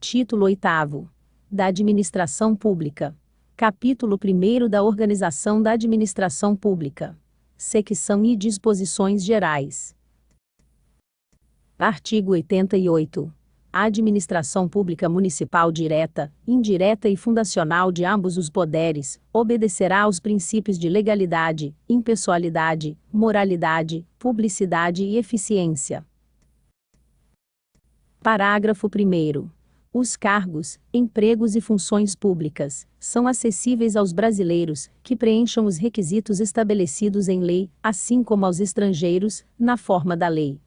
Título 8º. Da Administração Pública. Capítulo 1º da Organização da Administração Pública. Secção I. Disposições Gerais. Artigo 88. A administração pública municipal direta, indireta e fundacional de ambos os poderes, obedecerá aos princípios de legalidade, impessoalidade, moralidade, publicidade e eficiência. Parágrafo 1º. Os cargos, empregos e funções públicas são acessíveis aos brasileiros que preencham os requisitos estabelecidos em lei, assim como aos estrangeiros, na forma da lei.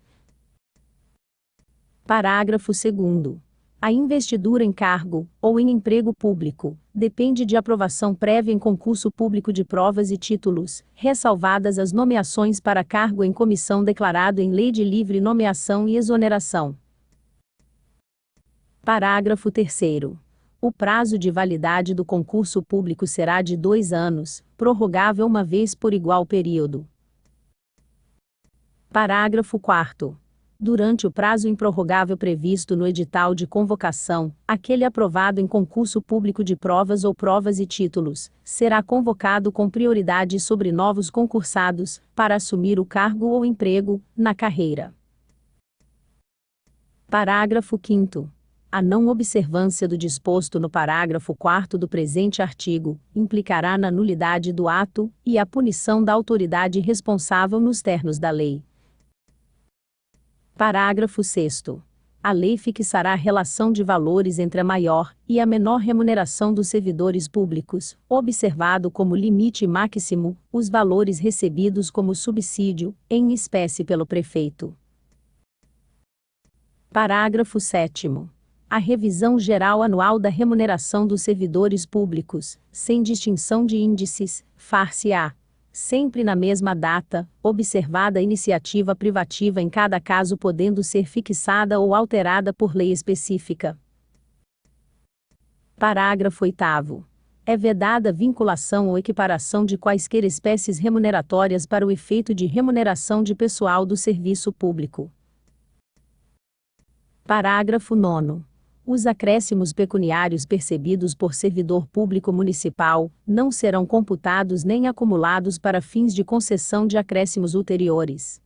Parágrafo 2º. A investidura em cargo, ou em emprego público, depende de aprovação prévia em concurso público de provas e títulos, ressalvadas as nomeações para cargo em comissão declarado em lei de livre nomeação e exoneração. Parágrafo 3º. O prazo de validade do concurso público será de 2 anos, prorrogável uma vez por igual período. Parágrafo 4º. Durante o prazo improrrogável previsto no edital de convocação, aquele aprovado em concurso público de provas ou provas e títulos, será convocado com prioridade sobre novos concursados, para assumir o cargo ou emprego, na carreira. Parágrafo 5º. A não observância do disposto no parágrafo 4º do presente artigo, implicará na nulidade do ato, e a punição da autoridade responsável nos termos da lei. Parágrafo 6º. A lei fixará a relação de valores entre a maior e a menor remuneração dos servidores públicos, observado como limite máximo os valores recebidos como subsídio, em espécie pelo prefeito. Parágrafo 7º. A revisão geral anual da remuneração dos servidores públicos, sem distinção de índices, far-se-á sempre na mesma data, observada a iniciativa privativa em cada caso podendo ser fixada ou alterada por lei específica. Parágrafo 8º. É vedada vinculação ou equiparação de quaisquer espécies remuneratórias para o efeito de remuneração de pessoal do serviço público. Parágrafo 9º. Os acréscimos pecuniários percebidos por servidor público municipal não serão computados nem acumulados para fins de concessão de acréscimos ulteriores.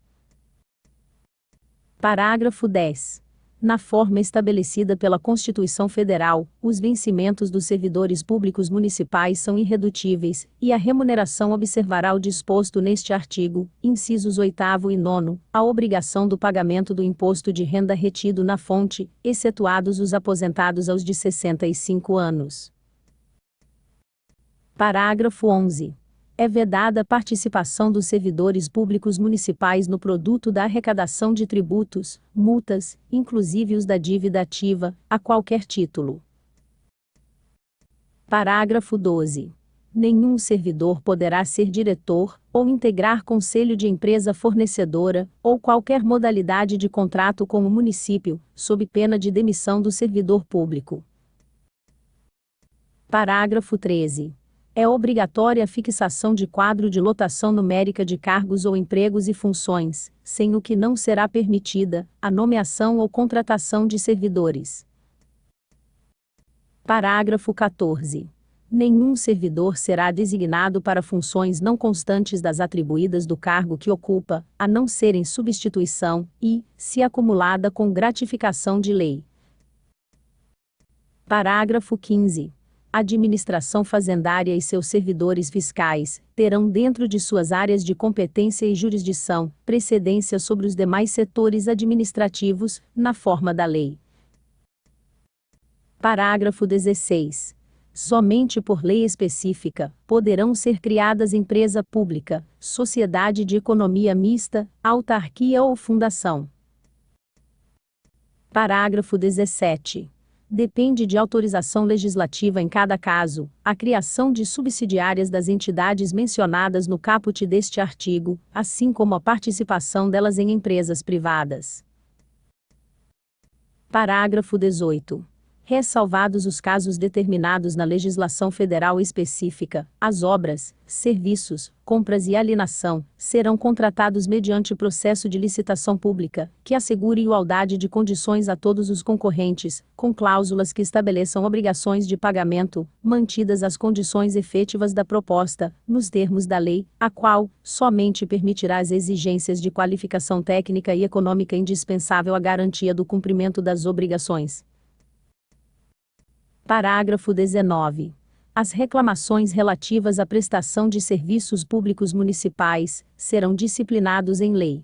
Parágrafo 10. Na forma estabelecida pela Constituição Federal, os vencimentos dos servidores públicos municipais são irredutíveis, e a remuneração observará o disposto neste artigo, incisos 8º e 9º, a obrigação do pagamento do imposto de renda retido na fonte, excetuados os aposentados aos de 65 anos. Parágrafo 11. É vedada a participação dos servidores públicos municipais no produto da arrecadação de tributos, multas, inclusive os da dívida ativa, a qualquer título. Parágrafo 12. Nenhum servidor poderá ser diretor, ou integrar conselho de empresa fornecedora, ou qualquer modalidade de contrato com o município, sob pena de demissão do servidor público. Parágrafo 13. É obrigatória a fixação de quadro de lotação numérica de cargos ou empregos e funções, sem o que não será permitida a nomeação ou contratação de servidores. Parágrafo 14. Nenhum servidor será designado para funções não constantes das atribuídas do cargo que ocupa, a não ser em substituição e, se acumulada com gratificação de lei. Parágrafo 15. A administração fazendária e seus servidores fiscais terão dentro de suas áreas de competência e jurisdição precedência sobre os demais setores administrativos, na forma da lei. Parágrafo 16. Somente por lei específica poderão ser criadas empresa pública, sociedade de economia mista, autarquia ou fundação. Parágrafo 17. Depende de autorização legislativa em cada caso, a criação de subsidiárias das entidades mencionadas no caput deste artigo, assim como a participação delas em empresas privadas. Parágrafo 18. ressalvados os casos determinados na legislação federal específica, as obras, serviços, compras e alienação serão contratados mediante processo de licitação pública, que assegure igualdade de condições a todos os concorrentes, com cláusulas que estabeleçam obrigações de pagamento, mantidas as condições efetivas da proposta, nos termos da lei, a qual somente permitirá as exigências de qualificação técnica e econômica indispensável à garantia do cumprimento das obrigações. Parágrafo 19. As reclamações relativas à prestação de serviços públicos municipais serão disciplinados em lei.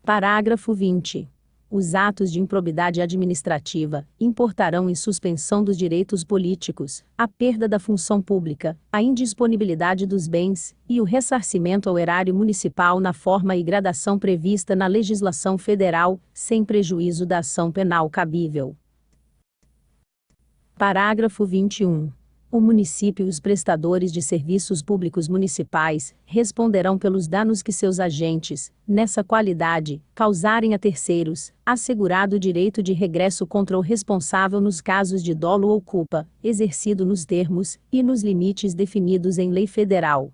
Parágrafo 20. Os atos de improbidade administrativa importarão em suspensão dos direitos políticos, a perda da função pública, a indisponibilidade dos bens e o ressarcimento ao erário municipal na forma e gradação prevista na legislação federal, sem prejuízo da ação penal cabível. Parágrafo 21. O município e os prestadores de serviços públicos municipais responderão pelos danos que seus agentes, nessa qualidade, causarem a terceiros, assegurado o direito de regresso contra o responsável nos casos de dolo ou culpa, exercido nos termos e nos limites definidos em lei federal.